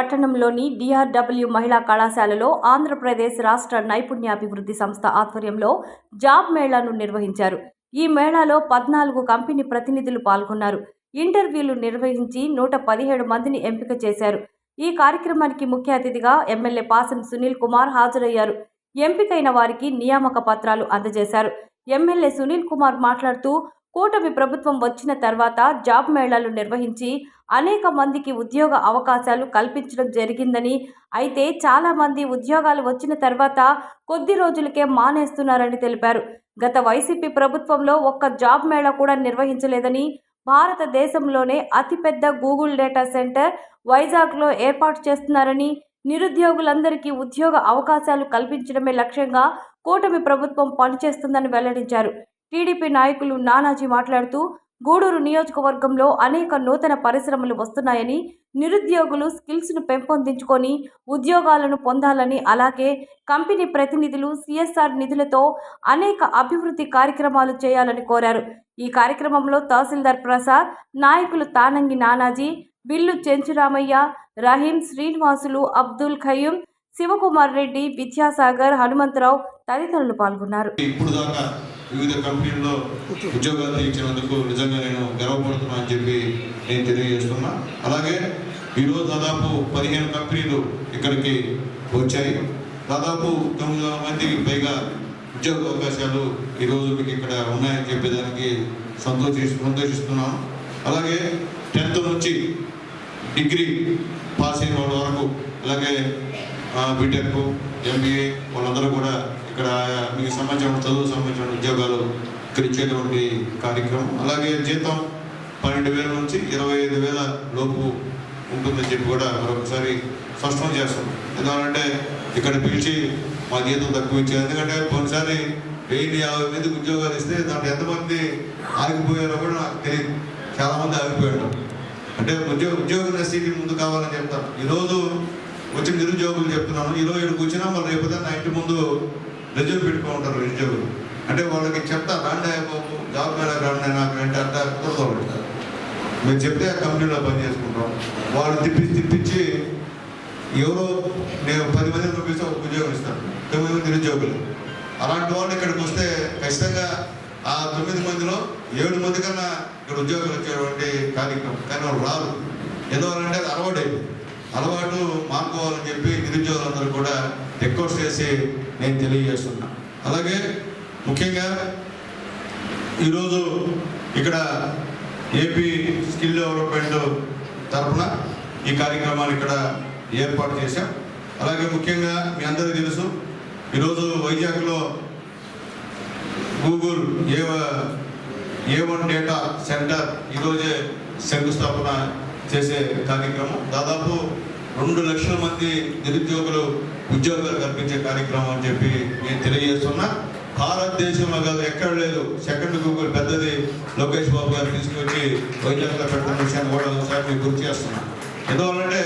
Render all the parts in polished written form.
పట్టణంలోని డిఆర్డబ్ల్యూ మహిళా కళాశాలలో ఆంధ్రప్రదేశ్ రాష్ట్ర నైపుణ్యాభివృద్ధి సంస్థ ఆధ్వర్యంలో జాబ్ మేళాను నిర్వహించారు. ఈ మేళాలో 14 కంపెనీ ప్రతినిధులు పాల్గొన్నారు. ఇంటర్వ్యూలు నిర్వహించి 117 మందిని ఎంపిక చేశారు. ఈ కార్యక్రమానికి ముఖ్య అతిథిగా ఎమ్మెల్యే పాసం సునీల్ కుమార్ హాజరయ్యారు. ఎంపికైన వారికి నియామక పత్రాలు అందజేశారు. ఎమ్మెల్యే సునీల్ కుమార్ మాట్లాడుతూ, కూటమి ప్రభుత్వం వచ్చిన తర్వాత జాబ్ మేళాలు నిర్వహించి అనేక మందికి ఉద్యోగ అవకాశాలు కల్పించడం జరిగిందని, అయితే చాలా మంది ఉద్యోగాలు వచ్చిన తర్వాత కొద్ది రోజులకే మానేస్తున్నారని తెలిపారు. గత వైసీపీ ప్రభుత్వంలో ఒక్క జాబ్ మేళా కూడా నిర్వహించలేదని, భారతదేశంలోనే అతిపెద్ద గూగుల్ డేటా సెంటర్ వైజాగ్లో ఏర్పాటు చేస్తున్నారని, నిరుద్యోగులందరికీ ఉద్యోగ అవకాశాలు కల్పించడమే లక్ష్యంగా కూటమి ప్రభుత్వం పనిచేస్తుందని వెల్లడించారు. టీడీపీ నాయకులు నానాజీ మాట్లాడుతూ, గూడూరు నియోజకవర్గంలో అనేక నూతన పరిశ్రమలు వస్తున్నాయని, నిరుద్యోగులు స్కిల్స్ను పెంపొందించుకొని ఉద్యోగాలను పొందాలని, అలాగే కంపెనీ ప్రతినిధులు సిఎస్ఆర్ నిధులతో అనేక అభివృద్ధి కార్యక్రమాలు చేయాలని కోరారు. ఈ కార్యక్రమంలో తహసీల్దార్ ప్రసాద్, నాయకులు తానంగి నానాజీ, బిల్లు చెంచురామయ్య, రహీం, శ్రీనివాసులు, అబ్దుల్ ఖయ్యూం, శివకుమార్ రెడ్డి, విద్యాసాగర్, హనుమంతరావు తదితరులు పాల్గొన్నారు. వివిధ కంపెనీల్లో ఉద్యోగాలు ఇచ్చినందుకు నిజంగా నేను గర్వపడుతున్నా అని చెప్పి నేను తెలియజేస్తున్నా. అలాగే ఈరోజు దాదాపు 15 కంపెనీలు ఇక్కడికి వచ్చాయి. దాదాపు 900 మందికి పైగా ఉద్యోగ అవకాశాలు ఈరోజు మీకు ఇక్కడ ఉన్నాయని చెప్పేదానికి సంతోషిస్తున్నాను. అలాగే 10th నుంచి డిగ్రీ పాస్ అయిన వాళ్ళ వరకు, అలాగే బీటెక్, ఎంబీఏ వాళ్ళందరూ కూడా ఇక్కడ మీకు సంబంధించిన చదువు సంబంధించిన ఉద్యోగాలు ఇక్కడ ఇచ్చేటువంటి కార్యక్రమం. అలాగే జీతం 12,000 నుంచి 25,000 లోపు ఉంటుందని చెప్పి కూడా మరొకసారి స్పష్టం చేస్తాం. ఎందుకంటే ఇక్కడ పిలిచి మా జీతం తక్కువ ఇచ్చారు. ఎందుకంటే కొన్నిసారి 1,050 మందికి ఉద్యోగాలు ఇస్తే దాంట్లో ఎంతమంది ఆగిపోయారో కూడా నాకు తెలియదు. చాలామంది ఆగిపోయారు. అంటే ఉద్యోగ స్థితి ముందు కావాలని చెప్తాను. ఈరోజు వచ్చిన నిరుద్యోగులు చెప్తున్నాను, ఈరోజు ఇక్కడికి వచ్చినా వాళ్ళు రేపు నా ఇంటి ముందు రెజ్యూమ్ పెట్టుకుంటారు నిరుద్యోగులు. అంటే వాళ్ళకి చెప్తా, రాండి జాబ్ మేళ రాండి నాకు అంటే అట్లా కుదరదు. మేము చెప్తే ఆ కంపెనీలో పని చేసుకుంటాం. వాళ్ళు తిప్పించి ఎవరో నేను 10 మందిని పంపిస్తే ఒక ఉద్యోగం ఇస్తాను, 9 మంది నిరుద్యోగులు. అలాంటి వాళ్ళు ఇక్కడికి వస్తే ఖచ్చితంగా ఆ 9 మందిలో 7 మంది కన్నా ఇక్కడ ఉద్యోగాలు వచ్చేటువంటి కార్యక్రమం. కానీ వాళ్ళు రారు. ఎందువల్లంటే అది అలవాటు మానుకోవాలని చెప్పి నిరుద్యోగులందరూ కూడా రిక్వెస్ట్ చేసి నేను తెలియజేస్తున్నా. అలాగే ముఖ్యంగా ఈరోజు ఇక్కడ ఏపీ స్కిల్ డెవలప్మెంట్ తరఫున ఈ కార్యక్రమాన్ని ఇక్కడ ఏర్పాటు చేశాం. అలాగే ముఖ్యంగా మీ అందరికీ తెలుసు, ఈరోజు వైజాగ్లో గూగుల్ A1 డేటా సెంటర్ ఈరోజే శంకుస్థాపన చేసే కార్యక్రమం. దాదాపు 2 లక్షల మంది నిరుద్యోగులు ఉద్యోగాలు కల్పించే కార్యక్రమం అని చెప్పి నేను తెలియజేస్తున్నా. భారతదేశంలో కాదు, ఎక్కడ లేదు. సెకండ్ గూగుల్ పెద్దది లోకేష్ బాబు గారు తీసుకొచ్చి వైజాగ్లో పెట్టిన విషయాన్ని కూడా ఒకసారి మీకు గుర్తు చేస్తున్నా. ఎందువల్లంటే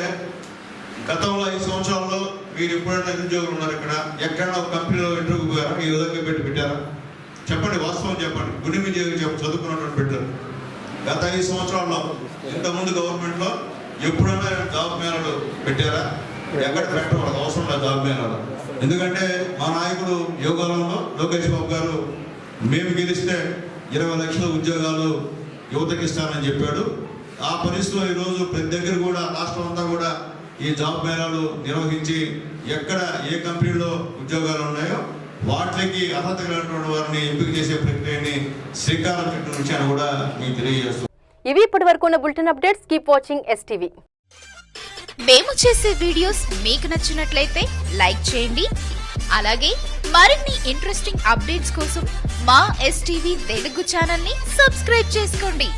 గతంలో 5 సంవత్సరాల్లో మీరు ఎప్పుడైనా నిరుద్యోగులు ఉన్నారు ఇక్కడ, ఎక్కడైనా ఒక కంపెనీలో ఇంటర్వ్యూ పోయారా? ఈ విధంగా పెట్టారా? చెప్పండి, వాస్తవం చెప్పండి. గుడి మీద చదువుకున్నటువంటి పెట్టారు. గత 5 సంవత్సరాల్లో ఇంతకుముందు గవర్నమెంట్లో ఎప్పుడైనా జాబ్ మేళాలు పెట్టారా? ఎక్కడ పెట్టడం అవసరం లేదు జాబ్ మేళాలు. ఎందుకంటే మా నాయకుడు యోగాలంలో లోకేష్ బాబు గారు మేము గెలిస్తే 20 లక్షల ఉద్యోగాలు యువతకి ఇస్తానని చెప్పాడు. ఆ పరిస్థితిలో ఈరోజు ప్రతి దగ్గర కూడా రాష్ట్రం అంతా కూడా ఈ జాబ్ మేళాలు నిర్వహించి ఎక్కడ ఏ కంపెనీలో ఉద్యోగాలు ఉన్నాయో వాటికి అర్హత కలిగినటువంటి వారిని ఎంపిక చేసే ప్రక్రియని శ్రీకారం చుట్టూ విషయాన్ని కూడా మీకు తెలియజేస్తున్నాం. ఇవి ఇప్పటి వరకు ఉన్న bulletin updates. Keep watching STV. మేము చేసే వీడియోస్ మీకు నచ్చినట్లయితే లైక్ చేయండి. అలాగే మరిన్ని ఇంట్రెస్టింగ్ అప్డేట్స్ కోసం మా STV తెలుగు ఛానల్ ని సబ్స్క్రైబ్ చేసుకోండి.